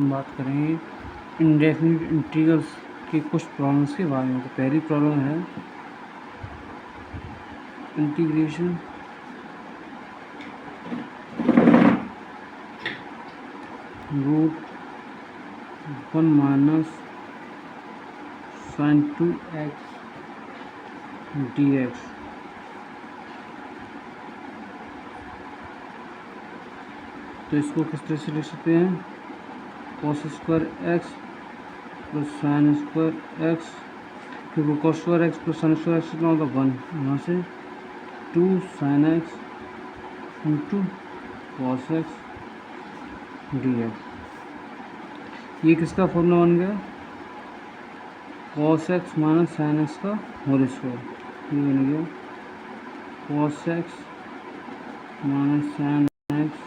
हम बात करेंगे इंडेफिनिट इंटीग्रल्स की कुछ प्रॉब्लम्स के बारे में। तो पहली प्रॉब्लम है integration root 1 minus sin 2x dx। तो इसको किस तरह से लिख सकते हैं, cos square x plus sign square x, क्योंकि cos square x plus sign square x कितना होगा 1, यहाँ से 2 sin x into cos x dx। ये किसका फॉर्मूला बन गया, cos x minus sine x का होल स्क्वायर। ये बन गया cos x minus sine x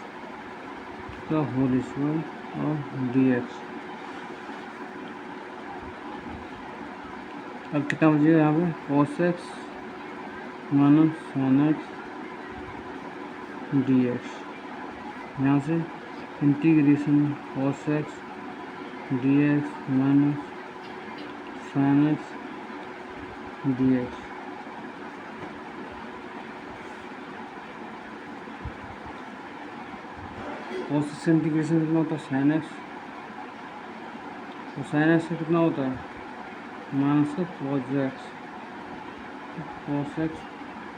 का होल स्क्वायर और dx। अब कितना बचेगा यहाँ पे, cos x minus sine x dx। यहाँ से integration cos x dx minus sine x dx। cos से इंटीग्रेशन कितना होता है साइन एक्स, तो साइन एक्स का कितना होता है माइनस का cos एक्स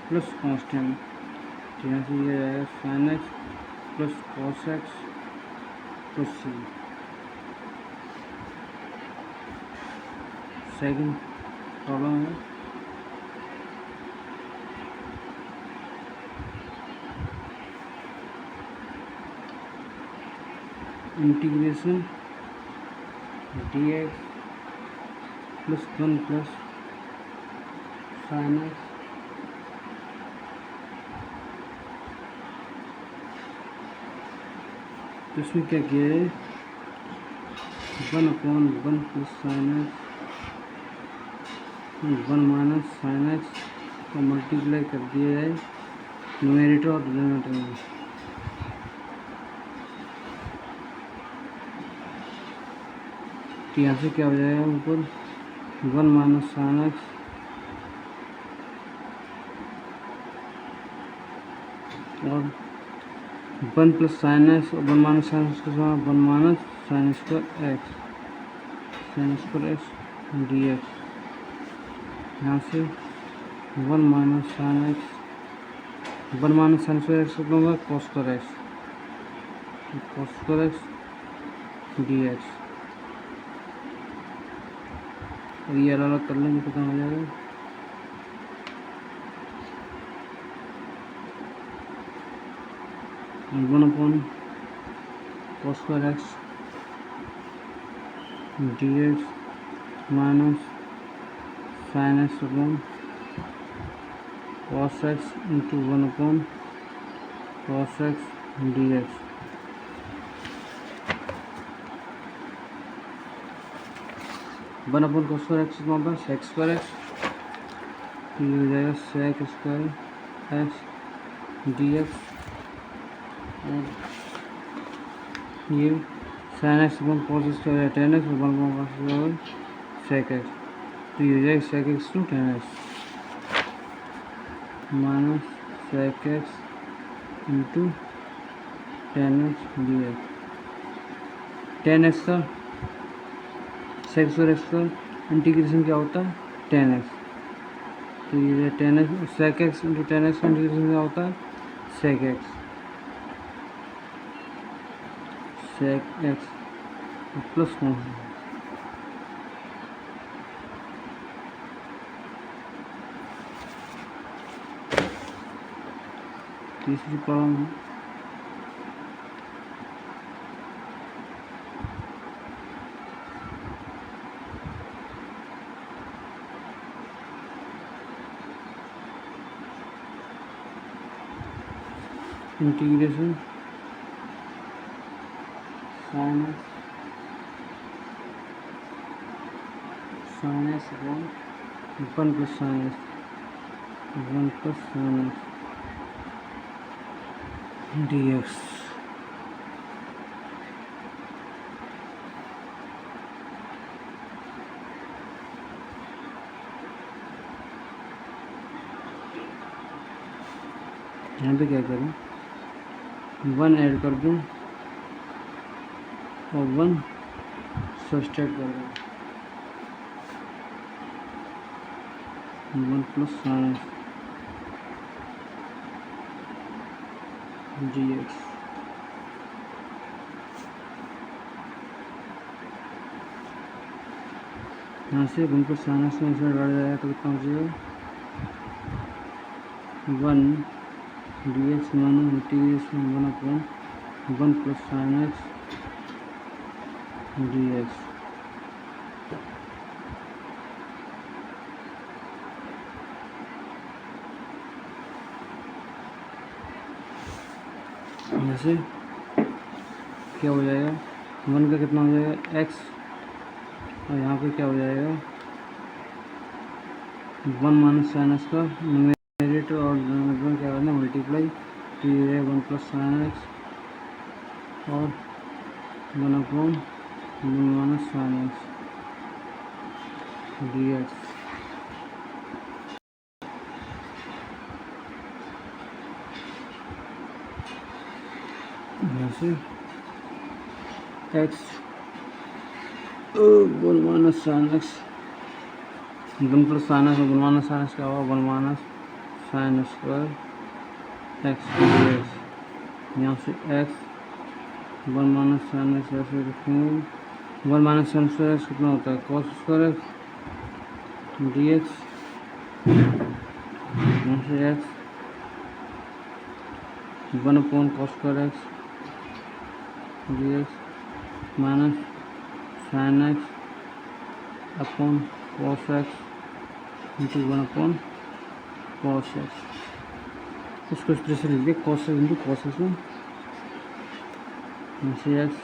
प्लस कॉन्स्टेंट। तो यहाँ से ये आएगा sine x plus cos x plus C. Second problem है integration dx plus 1 plus sine x तो इसमें क्या किया है 1/1 plus sine x 1 minus sine x को मल्टीप्लाई कर दिया जाए न्यूमरेटर और डिनोमिनेटर में। तो यहाँ से क्या हो जाएगा ऊपर 1 माइनस साइन एक्स और 1 प्लस साइन एक्स और 1 माइनस साइन एक्स के साथ 1 minus sign square x dx। यहाँ से 1 minus sine x 1 minus sign square x कितना होगा cos स्क्वायर एक्स dx। और ये अलग अलग कर लेंगे कितना हो जाएगा 1/cos square x dx minus sine x upon cos x into 1/cos x dx। 1/cos square x कितना होता है sec स्क्वायर एक्स, तो ये हो जाएगा sec स्क्वायर एक्स dx। और ये sine x upon cos square है tan x और 1/cos स्क्वायर sec x, तो ये हो जाएगा sec x to tan x minus sec x into tan x dx। tan x का sec स्क्वायर x का इंटीग्रेशन क्या होता है tan x, तो ये tan x sec x into tan x का इंटीग्रेशन क्या होता है sec x प्लस तीसरी प्रॉब्लम है integration sine x upon 1 plus sine x dx। यहाँ पे क्या करूँ, 1 ऐड कर दूँ और 1 सब्सट्रैक्ट कर दूँ, 1 प्लस साइन dx। यहाँ से 1 प्लस साइन एक्स में इसमें डाल जाएगा तो कितना हो जाएगा, 1 dx मानो integration 1 plus sine x dx। यहाँ से क्या हो जाएगा, 1 का कितना हो जाएगा x, और यहाँ पे क्या हो जाएगा 1 माइनस साइन एक्स का न्यूमरेटर और डिनोमिनेटर क्या करना है, मल्टीप्लाई, तो ये 1 प्लस साइन एक्स और 1 upon 1 minus sine x dx। यहाँ से x 1 minus sine x, 1 plus sine x, 1 minus sine x क्या होगा, 1 minus sign square x dx। यहाँ से x 1 माइनस साइन एक्स ऐसे रखेंगे, 1 माइनस साइन स्क्वायर एक्स कितना होता है, कॉस स्क्वायर एक्स dx। यहाँ से x 1 upon cos square x dx minus sine x upon cos x into 1 upon cos x. इसको इस तरह से लिख दिया, cos x into cos x में से x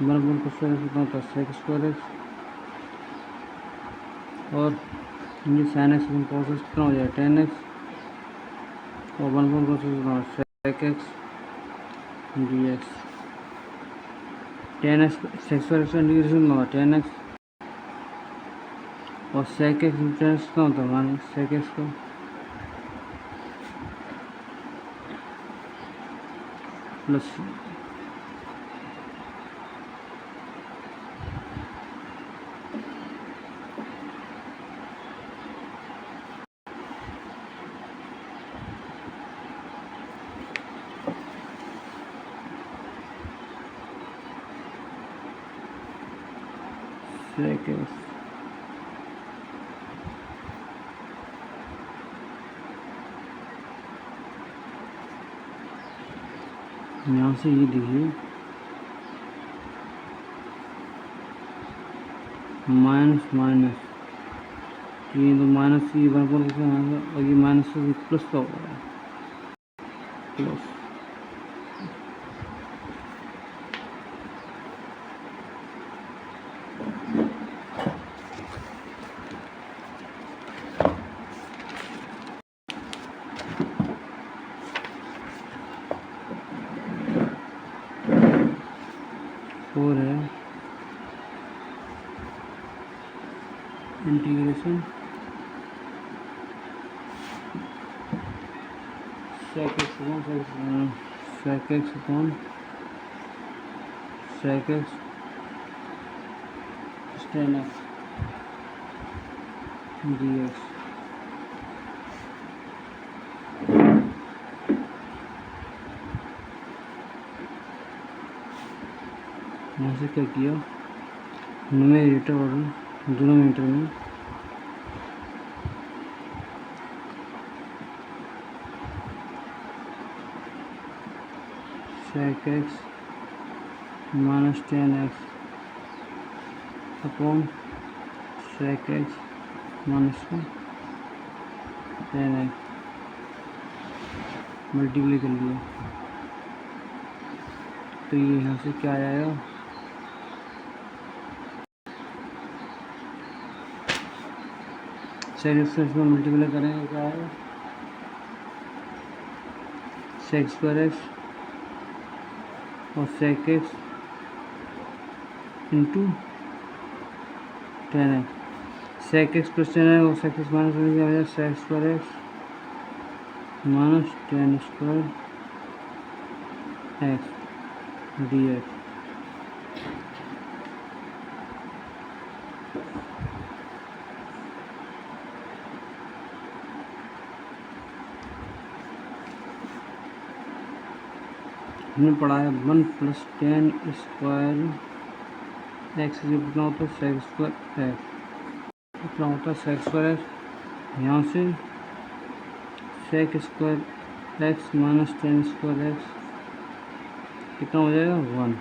1 upon cos square x कितना होता है, सेक स्क्वायर एक्स, और ये sine x upon cos x कितना हो जाएगा, टेन एक्स, और 1 अपॉन कॉस एक्स कितना होगा, sec x dx। Tan x sec square x का इंटीग्रेशन कितना होगा, टेन एक्स, और sec x into tan x कितना होता है, माइनस सेक एक्स का, प्लस सेक एक्स। यहाँ से ये देखिए माइनस माइनस, ये तो माइनस, ये 1 अपॉन कॉस एक्स, और ये माइनस से प्लस का होगा, प्लस 4 है integration sec x upon sec x upon sec x tan x dx। यहाँ से क्या किया, न्यूमरेटर और डिनोमिनेटर में sec x minus tan x upon sec x minus tan x multiply कर लिया, तो ये यहाँ से क्या आएगा, सेक एक्स में मल्टीप्लाई करेंगे क्या आएगा, सेक स्क्वायर एक्स और sec x into tan x, sec x plus tan x और सेक एक्स माइनस क्या हो जाएगा, sec square x minus tan square x d x. हमने पढ़ा है 1 प्लस टेन स्क्वायर एक्स कितना होता है सेक स्क्वायर एक्स, कितना होता है सेक स्क्वायर एक्स। यहाँ से sec square x minus tan square x कितना हो जाएगा 1,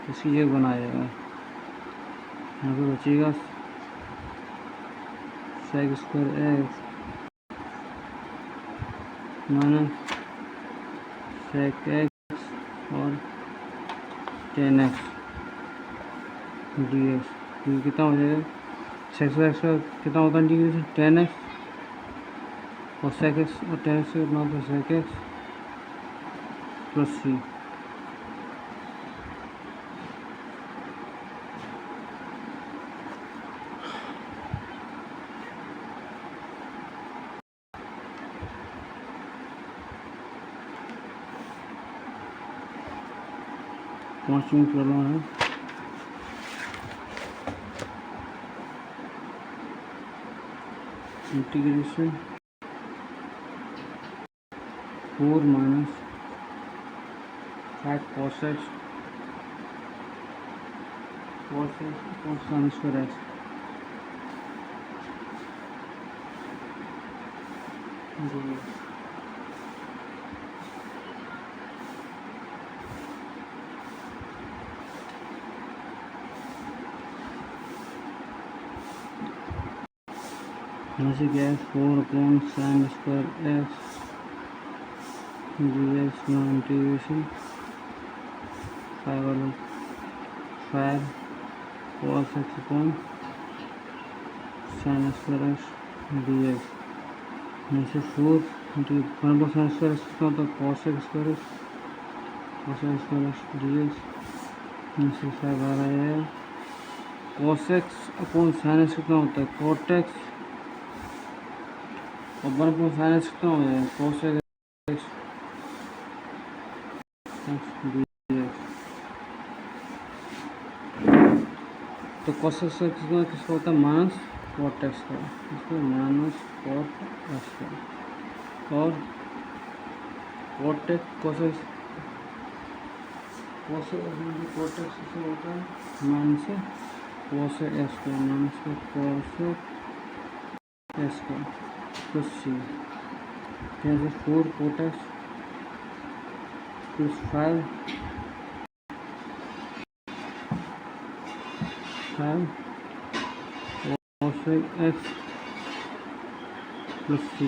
इसकी जगह 1 आ जाएगा। यहाँ पे बचेगा sec square x minus sec x और टेन एक्स डी एक्स, कितना हो जाएगा सेक स्क्वायर एक्स का कितना होता है इंटीग्रेशन टेन एक्स और सेक एक्स और टेन एक्स कितना होता है सेक एक्स प्लस सी। पाँचवीं प्रॉब्लम है integration 4 minus 5 cos x cos sin square x यहाँ से क्या है 4 sin square x d x में integration 5 cos x sin square x d x. यहाँ से 4 into 1 plus sin square x कितना होता है cos x square x d x. यहाँ से 5 आ रहा है cos x upon sin x कितना होता है cot x और 1 अपॉन sin x कितना हो जाएगा cos x डी एक्स। तो cos x किसका होता है माइनस cot x का, इसको माइनस cot x का और cot x cos x होता है माइनस cos x का माइनस cos x का प्लस सी। यहाँ से 4 cot x plus 5 cos x plus C.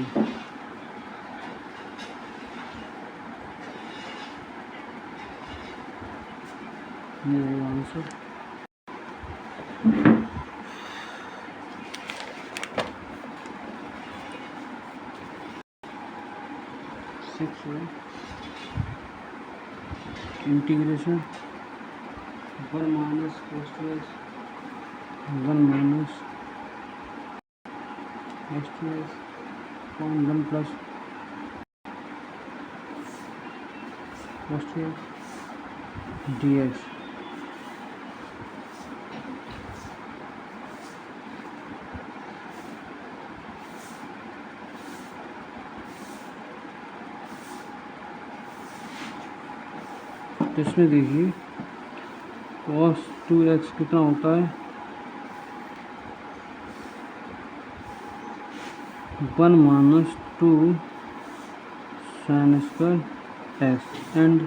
ये आंसर 6 है integration 1 minus cos 2x 1 minus cos 2x 1 plus cos 2x dx। तो इसमें देखिए cos 2x कितना होता है 1 minus 2 sin square x and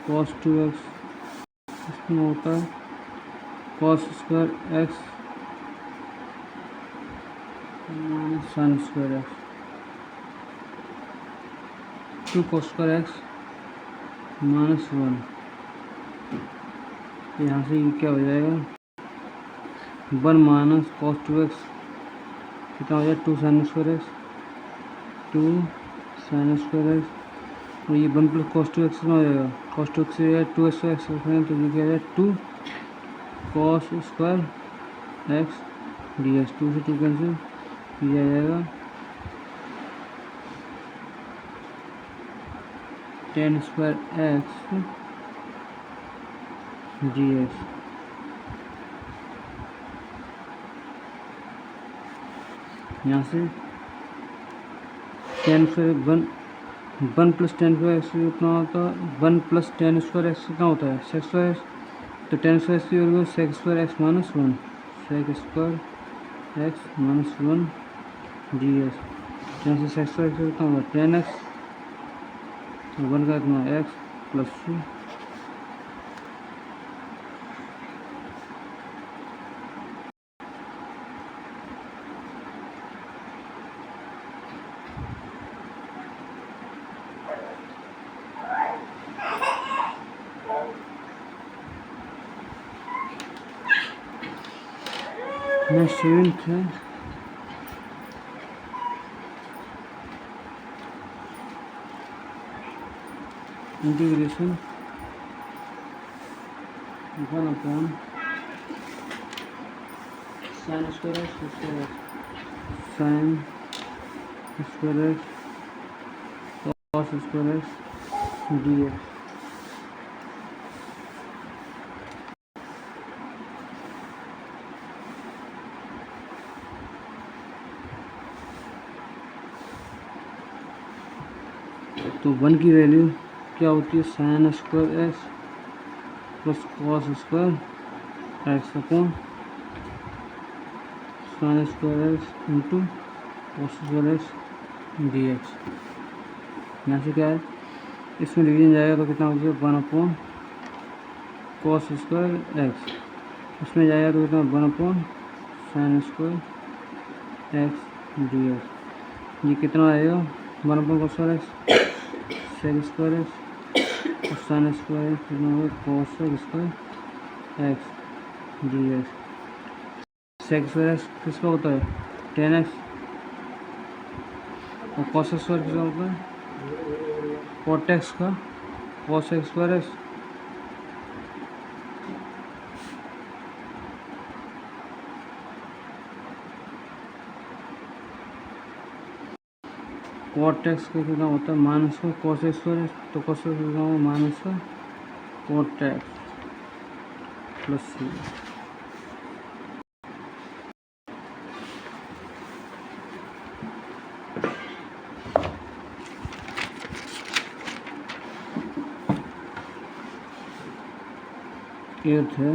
cos 2x इसमें होता है cos square x minus sin square x 2 cos square x minus 1। यहाँ से ये क्या हो जाएगा 1 माइनस cos 2x कितना हो जाएगा 2 sin square x 2 sin square x और ये 1 प्लस cos 2x कितना हो जाएगा cos 2x से 2x तो x रखेंगे तो ये क्या हो जाएगा 2 cos square x d x. 2 से 2 कैंसिल, ये आ जाएगा tan square x d x. यहाँ से tan square one plus tan square x कितना होता है, one plus tan square x कितना होता है सेक्स स्क्वायर। तो टेन स्क्वायर की value sec square x minus one, sec square x minus one d x. यहाँ से सेक्स स्क्वायर कितना होगा टेन एक्स, वन का कितना x plus two. Next seventh है integration one upon sine square x sine square x cos square x d x. तो one की value क्या होती है sine square x plus cos square x upon sine square x into cos square x d x. यहाँ से क्या है इसमें डिवीजन जाएगा तो कितना हो जाएगा one upon cos square x, इसमें जाएगा तो कितना one upon sine square x d x. ये कितना आएगा one upon cos square x sec square x और साइन स्क्वायर एक्स कितना होगा cos square x d x. Sec square x किसका होता है टेन एक्स और कॉस स्क्वायर किसका होता है कॉट एक्स का cos x square x. Cot x का कितना होता है माइनस का कॉस एक्स स्क्वायर, तो कॉस एक्स कितना होगा माइनस का कॉट एक्स प्लस सी। एट है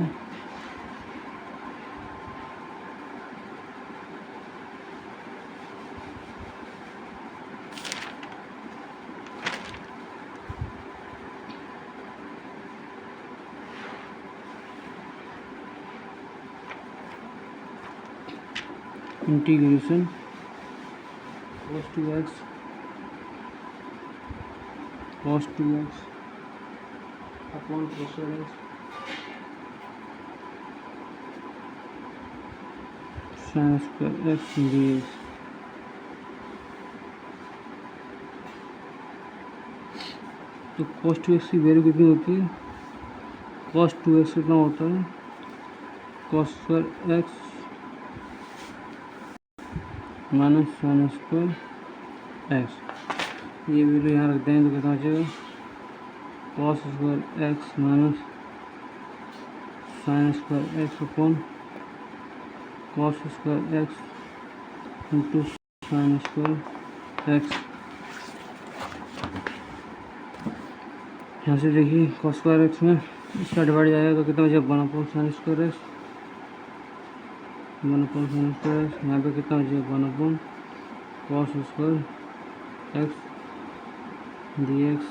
integration cos 2x upon cos x sign square x d x. तो cos 2x की वैल्यू कितनी होती है cos 2x कितना होता है cos square x minus sign square x. ये वैल्यू यहाँ रख देंगे तो कितना हो जाएगा cos square x minus sign square x upon cos square x into sine square x. यहाँ से देखिए कॉस स्क्वायर एक्स में इसका डिवाइड जाएगा तो कितना हो जाएगा one upon sine square x, one upon sine square x. यहाँ पे कितना हो जाएगा one upon cos square x d x.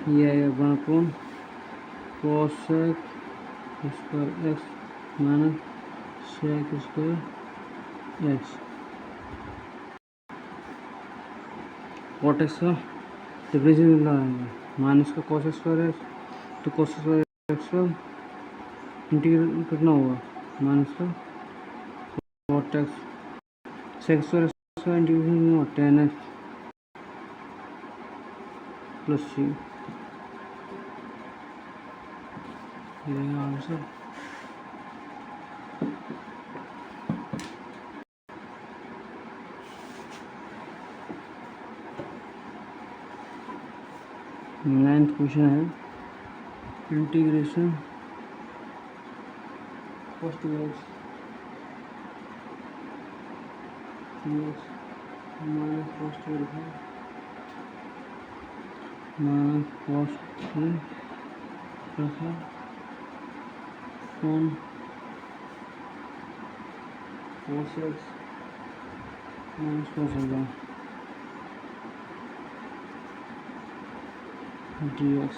ये आएगा one upon cos square x minus sec square x. Cot x का डिफरेंशियल मिल रहा है माइनस का कॉस स्क्वायर एक्स, तो कॉस स्क्वायर एक्स का इंटीग्रल कितना होगा माइनस का cot x sec square x का इंटीग्रेशन होगा टेन एक्स प्लस सी। आंसर 9th क्वेश्चन है integration cos 2x dx minus cos 2 alpha minus cos 2 alpha from cos x minus cos alpha dx।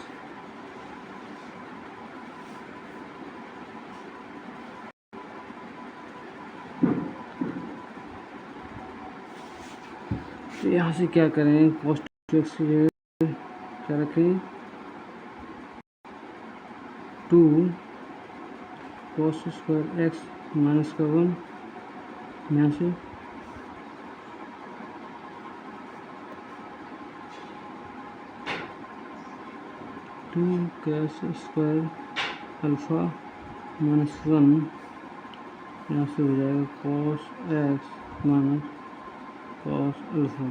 तो यहाँ से क्या करें, cos 2x की जगह क्या रखें 2 cos स्क्वायर x माइनस का 1 यहाँ से 2 cos स्क्वायर अल्फ़ा माइनस 1 यहाँ से हो जाएगा cos x minus cos alpha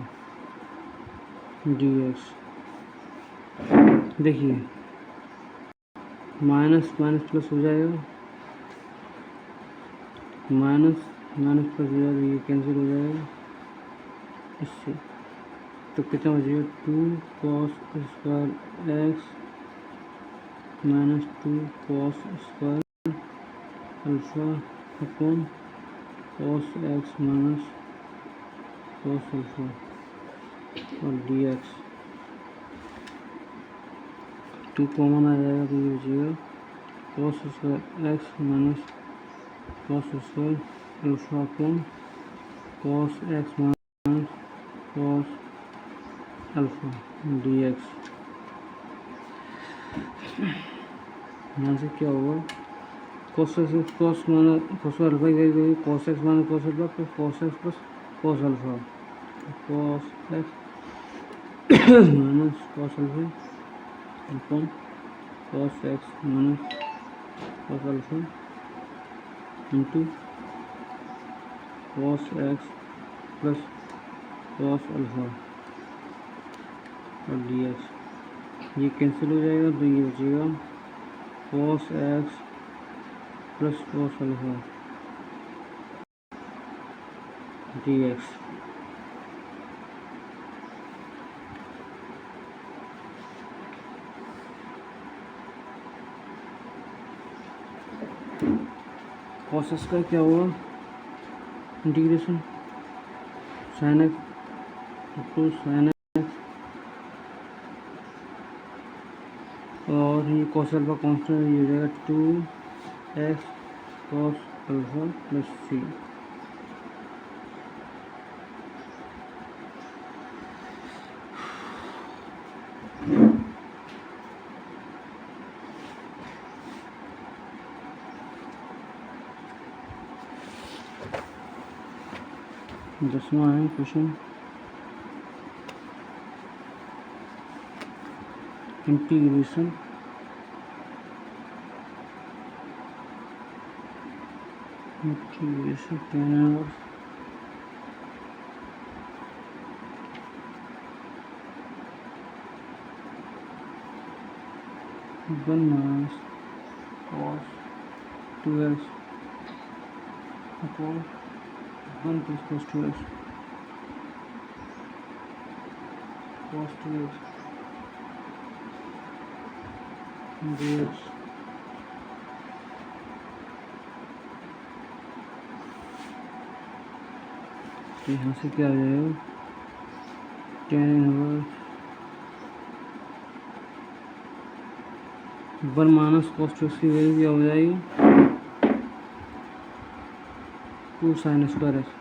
dx। देखिए माइनस माइनस प्लस हो जाएगा, माइनस माइनस प्लस हो जाएगा, ये कैंसिल हो जाएगा इससे, तो कितना बचेगा 2 cos square x minus 2 cos square alpha upon cos x minus cos alpha और dx। 2 कॉमन आ जाएगा तो ये बचेगा cos square x minus cos square alpha upon cos x minus cos alpha dx। यहाँ से क्या होगा cos x cos minus cos alpha की cos x minus cos alpha plus cos x plus cos alpha, cos x minus cos alpha upon cos x minus cos alpha into cos x plus cos alpha और dx। ये cancel हो जाएगा तो ये बचेगा cos x plus cos alpha dx। cos x का क्या होगा integration sin x to sin x और ये cos अल्फ़ा कॉन्स्टेंट, ये हो जाएगा 2x cos alpha plus c। दसवां है क्वेश्चन इंटीग्रेशन tan और 1 minus cos 2x upon 1 plus cos 2x cos 2x dx। तो यहाँ से क्या आ जाएगा tan inverse 1 minus cos 2x की वैल्यू क्या हो जाएगी 2 sin स्क्वायर एक्स।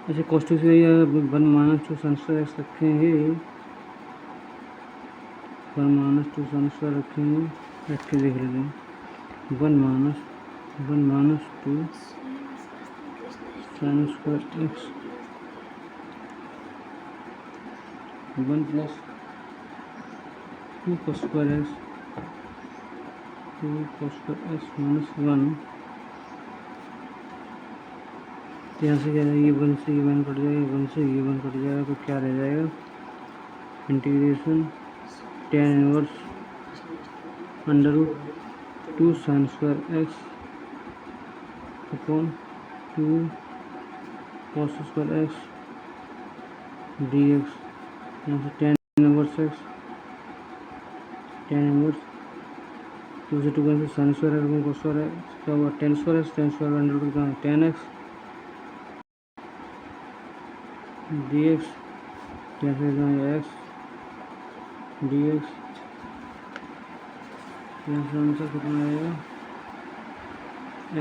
ऐसे cos 2x की value 1 minus 2 sin square x रखेंगे, 1 माइनस 2 sin स्क्वायर रखेंगे, रख के देख लेते हैं 1 minus 2 sin square x 1 plus 2 cos square x 2 cos square x minus 1। यहाँ से क्या जाएगा, ये 1 से ये 1 कट जाएगा, 1 से ये 1 कट जाएगा, तो क्या रह जाएगा integration tan inverse under root 2 sine square x upon 2 cos square x d x. यहाँ से tan inverse x, tan inverse 2 से 2 cancel, sine square x cos square x क्या हुआ, tan square x, tan square under root कितना, tan x d x, tan से x d x. यहाँ से answer कितना आएगा,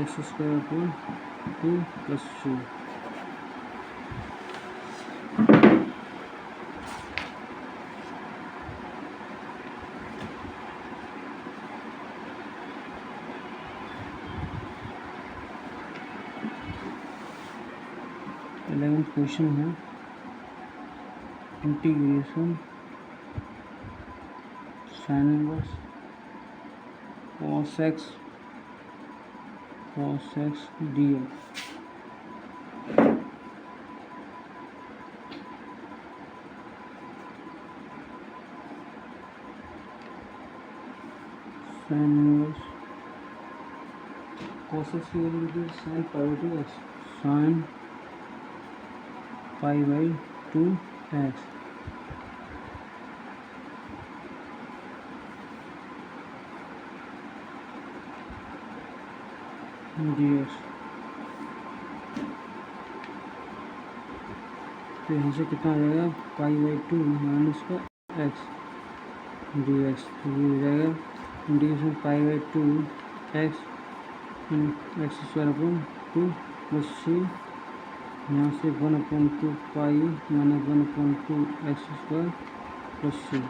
x square upon 2 plus 2। Eleventh question है integration sine inverse cos x dx। Sine inverse cos x की value होती है sine pi by 2 x, sine pi by 2 x. dx तो यहाँ से कितना आ जाएगा, पाई बाई 2 माइनस का एक्स डी एक्स। तो ये हो जाएगा integration pi by 2 x x square upon 2 plus सी। यहाँ से 1/2 pi minus 1/2 x square plus c.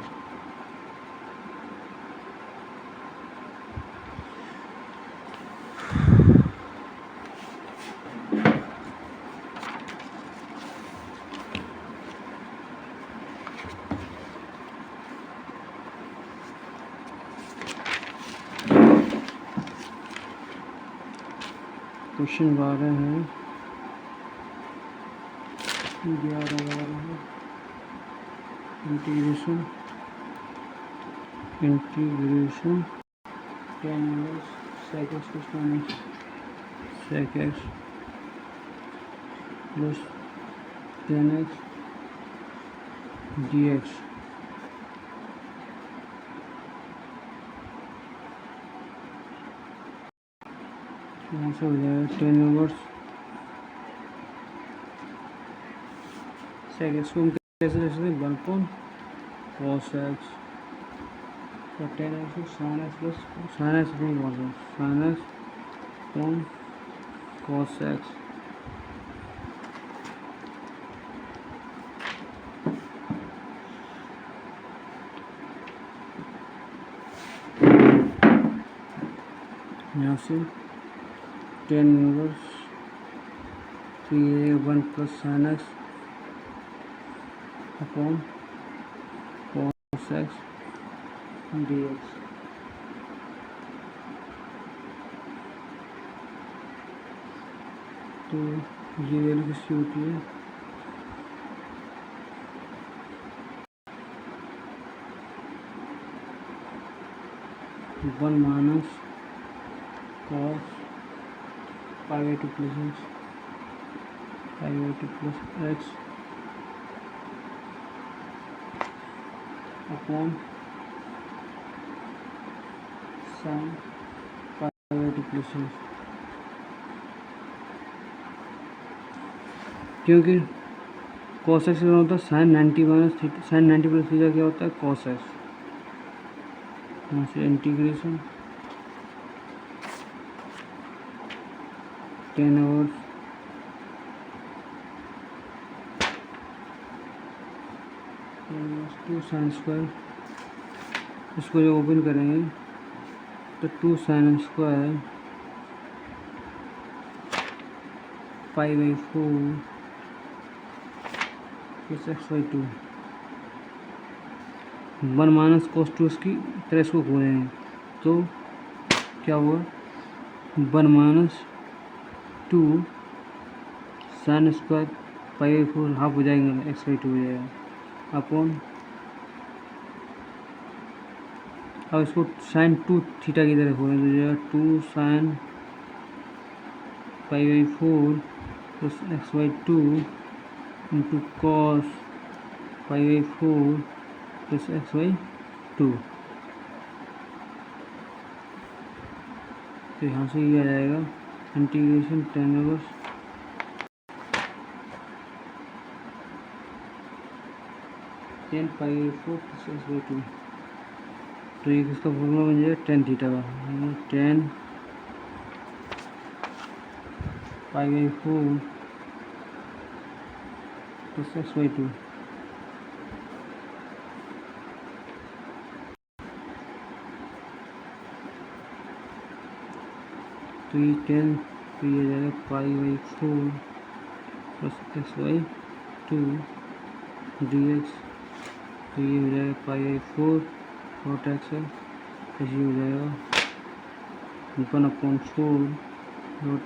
Question 12 है, 11 है integration tan inverse sec x minus sec x plus tan x d x. यहाँ से हो जाएगा टेन इनवर्स सेक एक्स को हम कैसे लिख सकते हैं, 1 cos एक्स और टेन एक्स को sign x plus sine x upon cos x, sine x upon cos x. यहाँ से tan inverse 3a1 plus sine x upon cos x d x. तो ये वैल्यू किसकी होती है, one minus cos pi by 2 plus x, pi by 2 plus x upon sign pi by 2 plus x. क्योंकि cos x क्या होता है, sign 90 minus theta, sign 90 plus theta क्या होता है, कॉस एक्स। यहाँ से integration ten over 2 sine square, इसको जो ओपन करेंगे तो 2 sine square pi by 4 plus x by 2, 1 minus cos 2 इसकी तरह इसको खोलेंगे तो क्या हुआ, 1 minus 2 sine square pi by 4 half हो जाएंगे, एक्स बाई 2 हो जाएगा अपॉन अब इसको साइन 2 थीटा की तरह बोलें तो जाएगा 2 sign pi by 4 plus x by 2 into cos pi by 4 plus x by 2। तो यहाँ से ये आ जाएगा integration tan inverse tan pi by 4 plus x by 2। तो ये किसका फॉर्मूला बन जाएगा टेन थीटा का, ten pi by 4 plus x by 2। तो ये टेन तो ये जाएगा pi by 4 plus x by 2 D x. तो ये हो जाएगा पाई बाई 4 और एक्स है, तो ये हो जाएगा 1/4 डॉट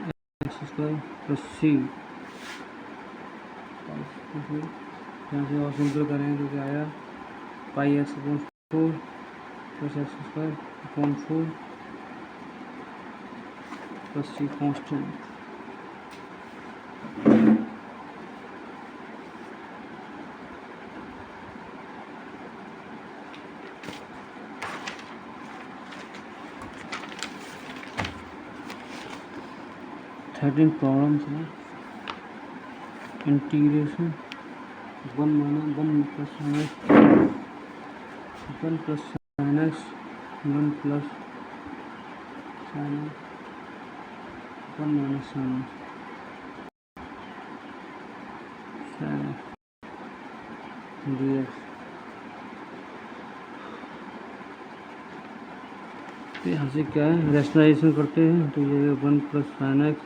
एक्स स्क्वायर प्लस सी। यहाँ से और सिंपल करेंगे तो क्या आया pi x upon 4 plus x square upon 4 plus c constant. Thirteen problems है integration 1 plus sine x 1 plus sine x 1 plus sine x 1 minus sine x d x. तो यहाँ से क्या है रैशनलाइजेशन करते हैं तो ये 1 plus sine x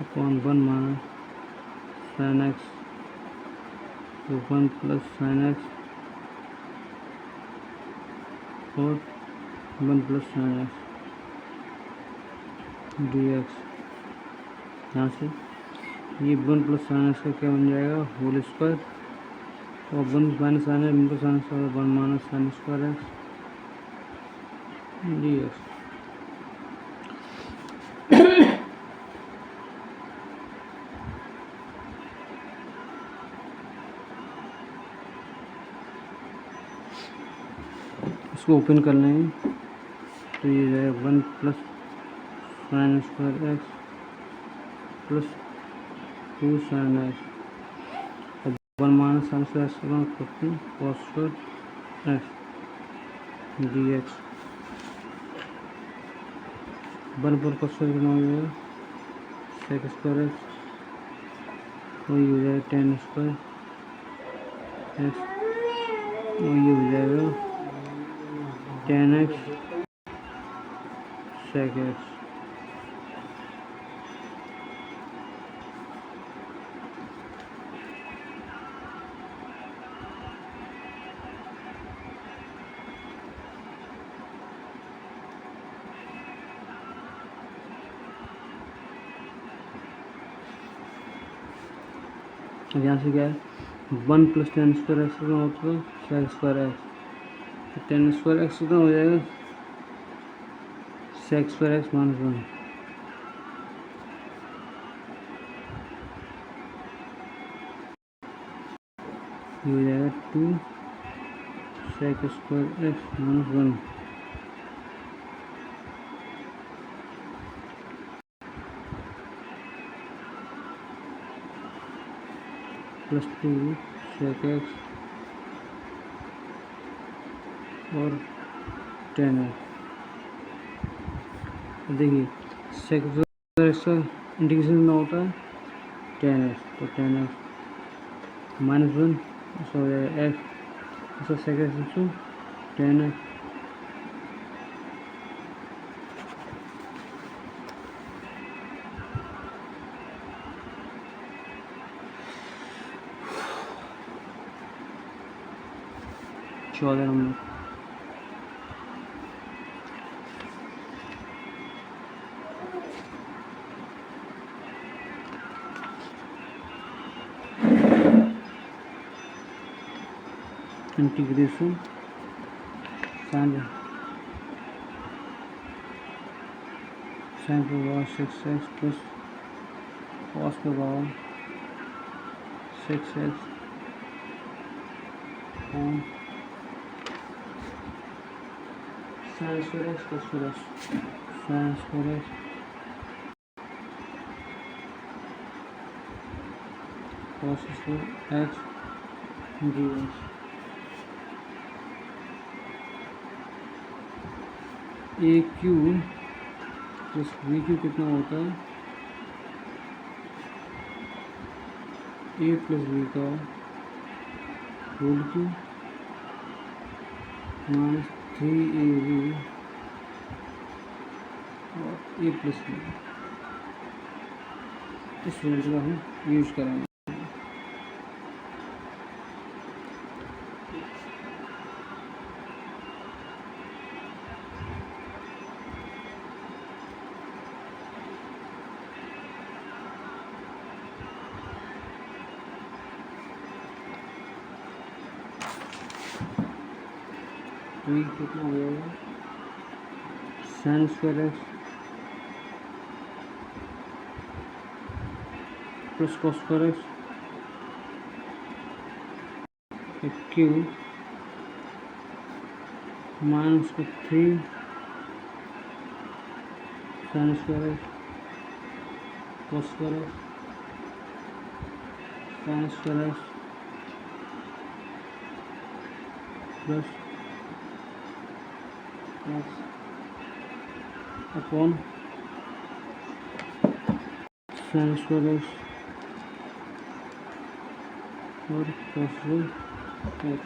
upon 1 minus sine x, तो 1 प्लस साइन एक्स और 1 plus sine x d x. यहाँ से ये 1 प्लस साइन एक्स का क्या बन जाएगा होल स्क्वायर और 1 minus sine x into sine square 1 minus sign square x d x. इसको ओपन कर लेंगे तो ये जाएगा 1 plus sign square x plus 2 sine x और 1 माइनस साइन स्क्वायर एक्स करते हैं cos square x d x. 1 पर कॉस स्क्वायर कितना हो जाएगा सेक स्क्वायर एक्स वही हो जाएगा टेन स्क्वायर एक्स वही हो जाएगा टेन एक्स सेक एक्स। यहाँ से क्या है 1 प्लस टेन स्क्वायर एक्स कितना होता है सेक स्क्वायर एक्स, तो टेन स्क्वायर एक्स कितना हो जाएगा सेक स्क्वायर एक्स माइनस 1। ये हो जाएगा 2 sec square x minus 1 plus 2 sec x और 10 एक्स। देखिए सेक एक्स का इंटीग्रेशन में होता है 10 एक्स, तो 10 एक्स माइनस 1 ऐसा हो जाएगा एक्स ऐसा सेक एक्स इंटू 10 एक्स। चौदह नंबर इंटीग्रेशन sin के बाद 6x प्लस cos के बाद 6x और sin square x cos square x sin square x cos square x dx ए क्यू प्लस बी क्यू कितना होता है ए प्लस बी का होल क्यू माइनस 3ab और ए प्लस बी इस रिजल्ट का हम यूज करेंगे। तो ये कितना हो जाएगा sin square x plus cos square x Q minus 3 sin square x cos square x sin square x plus upon sin square x और cos x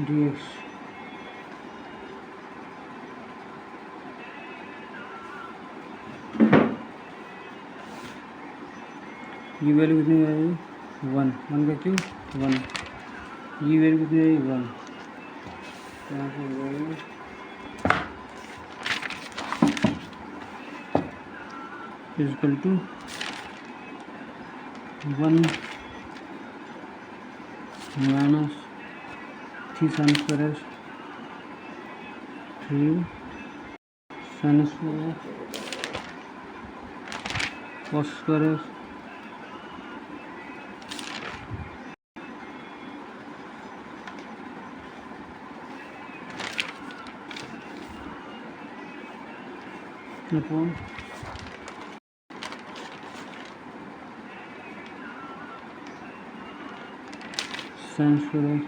dx ये वैल्यू कितनी आएगी 1 का क्यों 1 ये वैल्यू कितनी आएगी 1 यहाँ पे हो जाएगी equal to 1 minus 3 sin square x 3 sin square x cos square x upon sin square x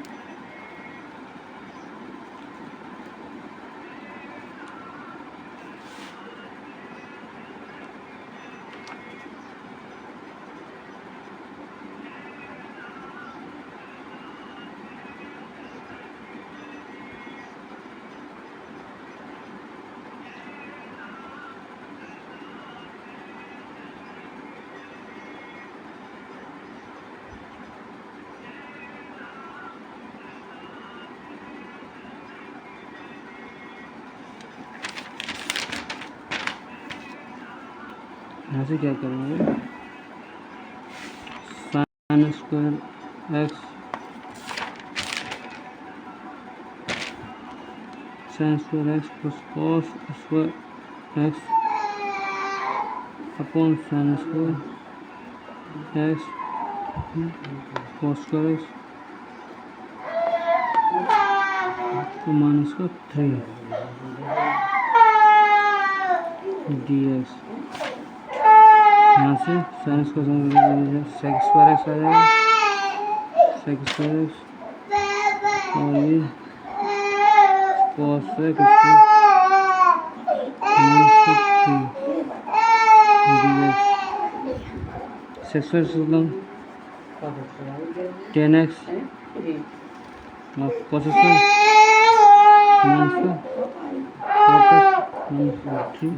यहाँ से क्या करेंगे sin square x sin square x plus cos square x upon sin square x cos square x minus का 3 dx यहाँ से sin square sec square x आ जाएगा sec square x और ये cos x minus 3 dx sec square x मतलब 10x cos square minus 4x minus 3